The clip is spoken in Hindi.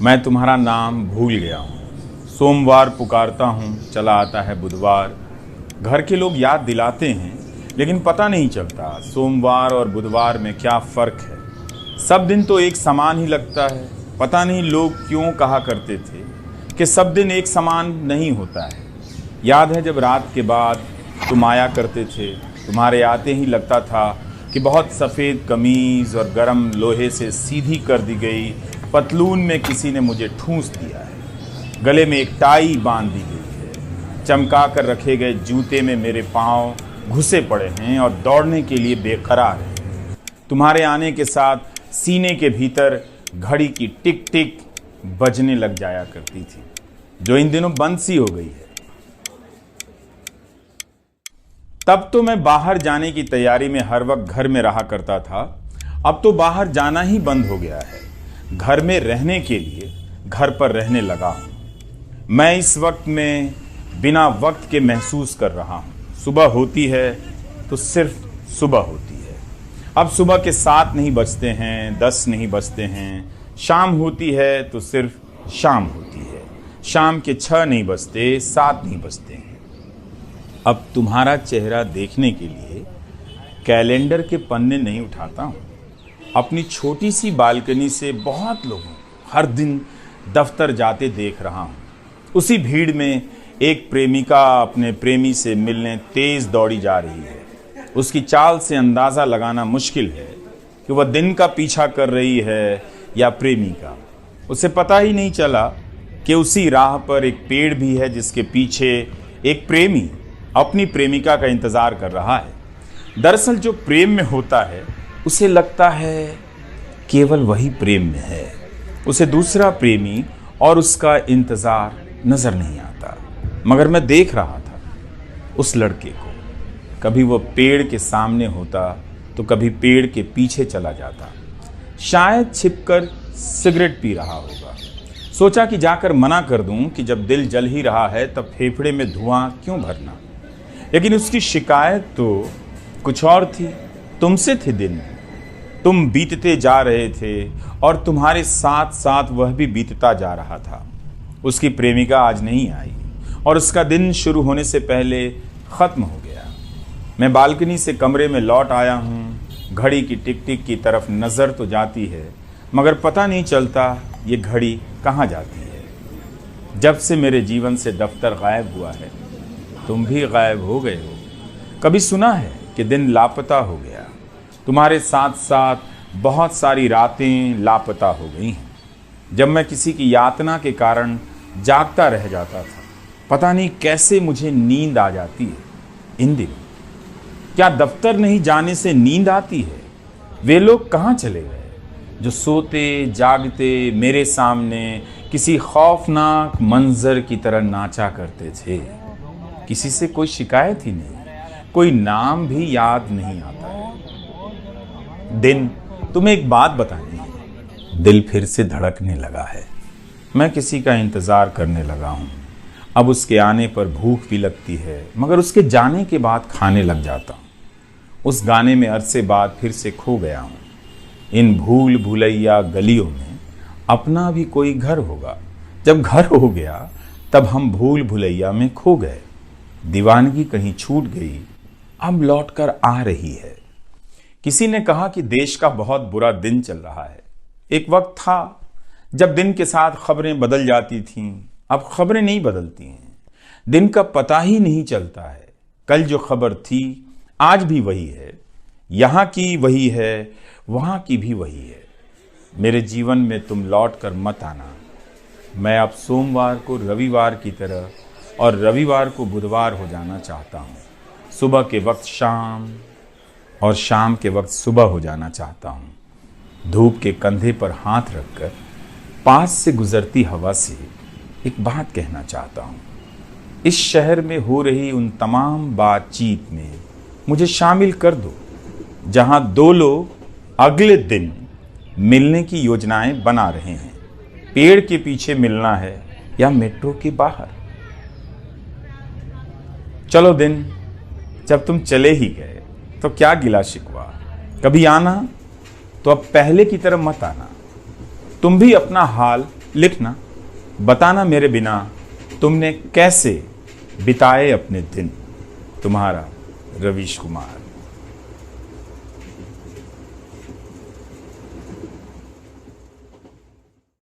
मैं तुम्हारा नाम भूल गया हूँ। सोमवार पुकारता हूँ, चला आता है बुधवार। घर के लोग याद दिलाते हैं, लेकिन पता नहीं चलता सोमवार और बुधवार में क्या फ़र्क है। सब दिन तो एक समान ही लगता है। पता नहीं लोग क्यों कहा करते थे कि सब दिन एक समान नहीं होता है। याद है जब रात के बाद तुम आया करते थे, तुम्हारे आते ही लगता था कि बहुत सफ़ेद कमीज़ और गरम लोहे से सीधी कर दी गई पतलून में किसी ने मुझे ठूंस दिया है। गले में एक टाई बांध दी गई है। चमका कर रखे गए जूते में मेरे पाँव घुसे पड़े हैं और दौड़ने के लिए बेकरार हैं। तुम्हारे आने के साथ सीने के भीतर घड़ी की टिक टिक बजने लग जाया करती थी, जो इन दिनों बंद सी हो गई है। तब तो मैं बाहर जाने की तैयारी में हर वक्त घर में रहा करता था। अब तो बाहर जाना ही बंद हो गया है। घर में रहने के लिए घर पर रहने लगा हूँ। मैं इस वक्त में बिना वक्त के महसूस कर रहा हूँ। सुबह होती है तो सिर्फ सुबह होती है। अब सुबह के 7 नहीं बजते हैं, 10 नहीं बजते हैं। शाम होती है तो सिर्फ शाम होती है। शाम के 6 नहीं बजते, 7 नहीं बजते हैं। अब तुम्हारा चेहरा देखने के लिए कैलेंडर के पन्ने नहीं उठाता हूँ। अपनी छोटी सी बालकनी से बहुत लोगों हर दिन दफ्तर जाते देख रहा हूँ। उसी भीड़ में एक प्रेमिका अपने प्रेमी से मिलने तेज दौड़ी जा रही है। उसकी चाल से अंदाज़ा लगाना मुश्किल है कि वह दिन का पीछा कर रही है या प्रेमी का। उसे पता ही नहीं चला कि उसी राह पर एक पेड़ भी है जिसके पीछे एक प्रेमी अपनी प्रेमिका का इंतज़ार कर रहा है। दरअसल जो प्रेम में होता है उसे लगता है केवल वही प्रेम में है। उसे दूसरा प्रेमी और उसका इंतज़ार नज़र नहीं आता। मगर मैं देख रहा था उस लड़के को। कभी वो पेड़ के सामने होता तो कभी पेड़ के पीछे चला जाता। शायद छिपकर सिगरेट पी रहा होगा। सोचा कि जाकर मना कर दूं कि जब दिल जल ही रहा है तब फेफड़े में धुआं क्यों भरना। लेकिन उसकी शिकायत तो कुछ और थी। तुमसे थे दिन, तुम बीतते जा रहे थे और तुम्हारे साथ साथ वह भी बीतता जा रहा था। उसकी प्रेमिका आज नहीं आई और उसका दिन शुरू होने से पहले ख़त्म हो गया। मैं बालकनी से कमरे में लौट आया हूँ। घड़ी की टिक टिक की तरफ नज़र तो जाती है, मगर पता नहीं चलता ये घड़ी कहाँ जाती है। जब से मेरे जीवन से दफ्तर गायब हुआ है, तुम भी गायब हो गए हो। कभी सुना है कि दिन लापता हो गया? तुम्हारे साथ साथ बहुत सारी रातें लापता हो गई हैं। जब मैं किसी की यातना के कारण जागता रह जाता था, पता नहीं कैसे मुझे नींद आ जाती है। इन दिनों क्या दफ्तर नहीं जाने से नींद आती है? वे लोग कहाँ चले गए जो सोते जागते मेरे सामने किसी खौफनाक मंजर की तरह नाचा करते थे? किसी से कोई शिकायत ही नहीं, कोई नाम भी याद नहीं आता है। दिन, तुम्हें एक बात बतानी है। दिल फिर से धड़कने लगा है। मैं किसी का इंतज़ार करने लगा हूँ। अब उसके आने पर भूख भी लगती है, मगर उसके जाने के बाद खाने लग जाता हूँ। उस गाने में अरसे बाद फिर से खो गया हूँ। इन भूल भुलैया गलियों में अपना भी कोई घर होगा। जब घर हो गया तब हम भूल भुलैया में खो गए। दीवानगी कहीं छूट गई, अब लौटकर आ रही है। किसी ने कहा कि देश का बहुत बुरा दिन चल रहा है। एक वक्त था जब दिन के साथ खबरें बदल जाती थीं। अब खबरें नहीं बदलती हैं। दिन का पता ही नहीं चलता है। कल जो खबर थी आज भी वही है। यहाँ की वही है, वहाँ की भी वही है। मेरे जीवन में तुम लौट कर मत आना। मैं अब सोमवार को रविवार की तरह और रविवार को बुधवार हो जाना चाहता हूँ। सुबह के वक्त शाम और शाम के वक्त सुबह हो जाना चाहता हूँ। धूप के कंधे पर हाथ रखकर पास से गुजरती हवा से एक बात कहना चाहता हूँ। इस शहर में हो रही उन तमाम बातचीत में मुझे शामिल कर दो, जहाँ 2 लोग अगले दिन मिलने की योजनाएं बना रहे हैं। पेड़ के पीछे मिलना है या मेट्रो के बाहर। चलो दिन, जब तुम चले ही गए तो क्या गिला शिकवा। कभी आना तो अब पहले की तरह मत आना। तुम भी अपना हाल लिखना, बताना मेरे बिना तुमने कैसे बिताए अपने दिन। तुम्हारा रवीश कुमार।